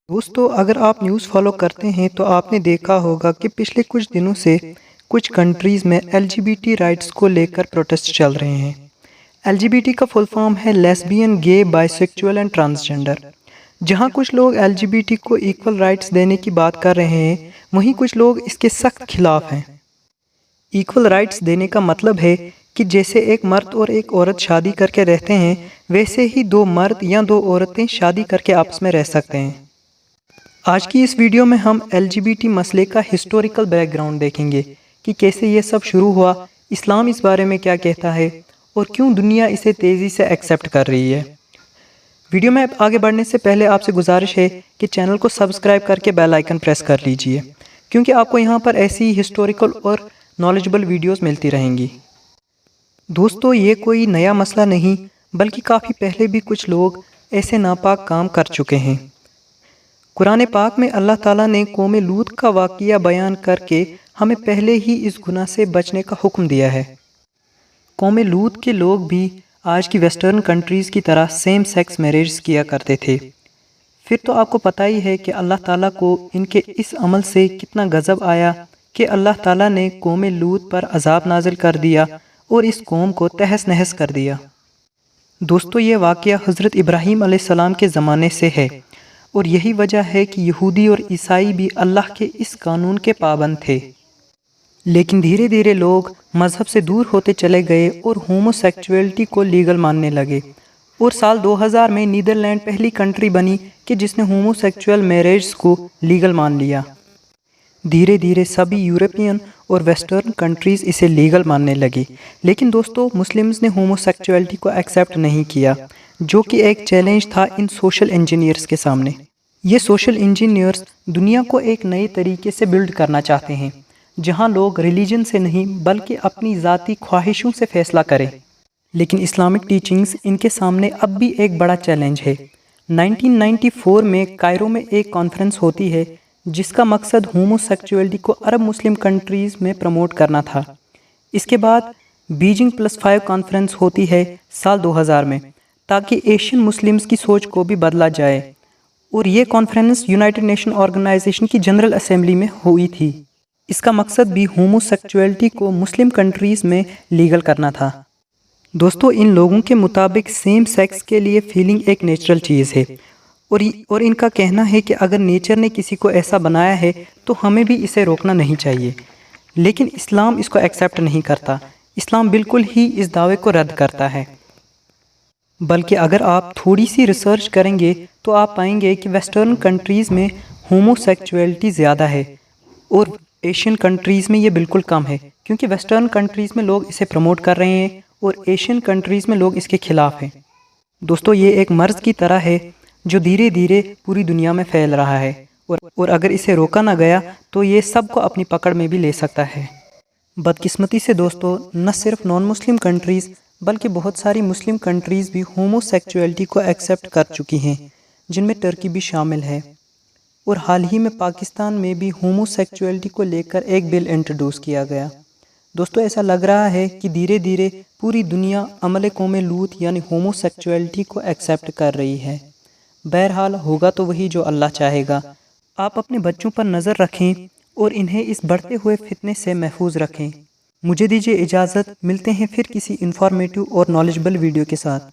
دوستو اگر آپ نیوز فالو کرتے ہیں تو آپ نے دیکھا ہوگا کہ پچھلے کچھ دنوں سے کچھ کنٹریز میں LGBT رائٹس کو لے کر پروٹیسٹ چل رہے ہیں۔ LGBT کا فل فارم ہے لیسبین، گے، بائی سیکچول اینڈ ٹرانسجنڈر۔ جہاں کچھ لوگ LGBT کو ایکول رائٹس دینے کی بات کر رہے ہیں، وہیں کچھ لوگ اس کے سخت خلاف ہیں۔ ایکول رائٹس دینے کا مطلب ہے کہ جیسے ایک مرد اور ایک عورت شادی کر کے رہتے ہیں، ویسے ہی دو مرد یا دو عورتیں شادی کر کے آپس میں رہ سکتے ہیں۔ آج کی اس ویڈیو میں ہم LGBT مسئلے کا ہسٹوریکل بیک گراؤنڈ دیکھیں گے کہ کیسے یہ سب شروع ہوا، اسلام اس بارے میں کیا کہتا ہے اور کیوں دنیا اسے تیزی سے ایکسیپٹ کر رہی ہے۔ ویڈیو میں آگے بڑھنے سے پہلے آپ سے گزارش ہے کہ چینل کو سبسکرائب کر کے بیل آئیکن پریس کر لیجئے، کیونکہ آپ کو یہاں پر ایسی ہسٹوریکل اور نالجبل ویڈیوز ملتی رہیں گی۔ دوستو یہ کوئی نیا مسئلہ نہیں، بلکہ کافی پہلے بھی کچھ لوگ ایسے ناپاک کام کر چکے ہیں۔ قرآن پاک میں اللہ تعالیٰ نے قوم لوط کا واقعہ بیان کر کے ہمیں پہلے ہی اس گناہ سے بچنے کا حکم دیا ہے۔ قوم لوط کے لوگ بھی آج کی ویسٹرن کنٹریز کی طرح سیم سیکس میرجز کیا کرتے تھے۔ پھر تو آپ کو پتہ ہی ہے کہ اللہ تعالیٰ کو ان کے اس عمل سے کتنا غضب آیا کہ اللہ تعالیٰ نے قوم لوط پر عذاب نازل کر دیا اور اس قوم کو تہس نہس کر دیا۔ دوستو یہ واقعہ حضرت ابراہیم علیہ السلام کے زمانے سے ہے، اور یہی وجہ ہے کہ یہودی اور عیسائی بھی اللہ کے اس قانون کے پابند تھے۔ لیکن دھیرے دھیرے لوگ مذہب سے دور ہوتے چلے گئے اور ہومو سیکچویلٹی کو لیگل ماننے لگے، اور سال 2000 میں نیدرلینڈ پہلی کنٹری بنی کہ جس نے ہومو سیکچول میرجز کو لیگل مان لیا۔ دھیرے دھیرے سبھی یورپین اور ویسٹرن کنٹریز اسے لیگل ماننے لگی، لیکن دوستو مسلمز نے ہومو سیکچویلٹی کو ایکسیپٹ نہیں کیا، جو کہ ایک چیلنج تھا ان سوشل انجینئرز کے سامنے۔ یہ سوشل انجینئرز دنیا کو ایک نئے طریقے سے بلڈ کرنا چاہتے ہیں، جہاں لوگ ریلیجن سے نہیں بلکہ اپنی ذاتی خواہشوں سے فیصلہ کریں۔ لیکن اسلامک ٹیچنگز ان کے سامنے اب بھی ایک بڑا چیلنج ہے۔ 1994 میں کائرو میں ایک کانفرنس ہوتی ہے جس کا مقصد ہومو سیکچویلٹی کو عرب مسلم کنٹریز میں پروموٹ کرنا تھا۔ اس کے بعد بیجنگ +5 کانفرنس ہوتی ہے سال 2000 میں، تاکہ ایشین مسلمز کی سوچ کو بھی بدلا جائے، اور یہ کانفرنس یونائٹڈ نیشن آرگنائزیشن کی جنرل اسمبلی میں ہوئی تھی۔ اس کا مقصد بھی ہومو سیکچویلٹی کو مسلم کنٹریز میں لیگل کرنا تھا۔ دوستو ان لوگوں کے مطابق سیم سیکس کے لیے فیلنگ ایک نیچرل چیز ہے، اور ان کا کہنا ہے کہ اگر نیچر نے کسی کو ایسا بنایا ہے تو ہمیں بھی اسے روکنا نہیں چاہیے۔ لیکن اسلام اس کو ایکسیپٹ نہیں کرتا۔ اسلام بالکل ہی اس دعوے کو رد کرتا ہے۔ بلکہ اگر آپ تھوڑی سی ریسرچ کریں گے تو آپ پائیں گے کہ ویسٹرن کنٹریز میں ہومو سیکچویلٹی زیادہ ہے، اور ایشین کنٹریز میں یہ بالکل کم ہے، کیونکہ ویسٹرن کنٹریز میں لوگ اسے پروموٹ کر رہے ہیں اور ایشین کنٹریز میں لوگ اس کے خلاف ہیں۔ دوستو یہ ایک مرض کی طرح ہے جو دھیرے دھیرے پوری دنیا میں پھیل رہا ہے، اور اگر اسے روکا نہ گیا تو یہ سب کو اپنی پکڑ میں بھی لے سکتا ہے۔ بدقسمتی سے دوستو نہ صرف نان مسلم کنٹریز بلکہ بہت ساری مسلم کنٹریز بھی ہومو سیکچویلٹی کو ایکسیپٹ کر چکی ہیں، جن میں ترکی بھی شامل ہے، اور حال ہی میں پاکستان میں بھی ہومو سیکچویلٹی کو لے کر ایک بل انٹروڈیوس کیا گیا۔ دوستو ایسا لگ رہا ہے کہ دھیرے دھیرے پوری دنیا عمل قوم لوط یعنی ہومو سیکچویلٹی کو ایکسیپٹ کر رہی ہے۔ بہرحال ہوگا تو وہی جو اللہ چاہے گا۔ آپ اپنے بچوں پر نظر رکھیں اور انہیں اس بڑھتے ہوئے فتنے سے محفوظ رکھیں۔ مجھے دیجیے اجازت، ملتے ہیں پھر کسی انفارمیٹیو اور نالجبل ویڈیو کے ساتھ۔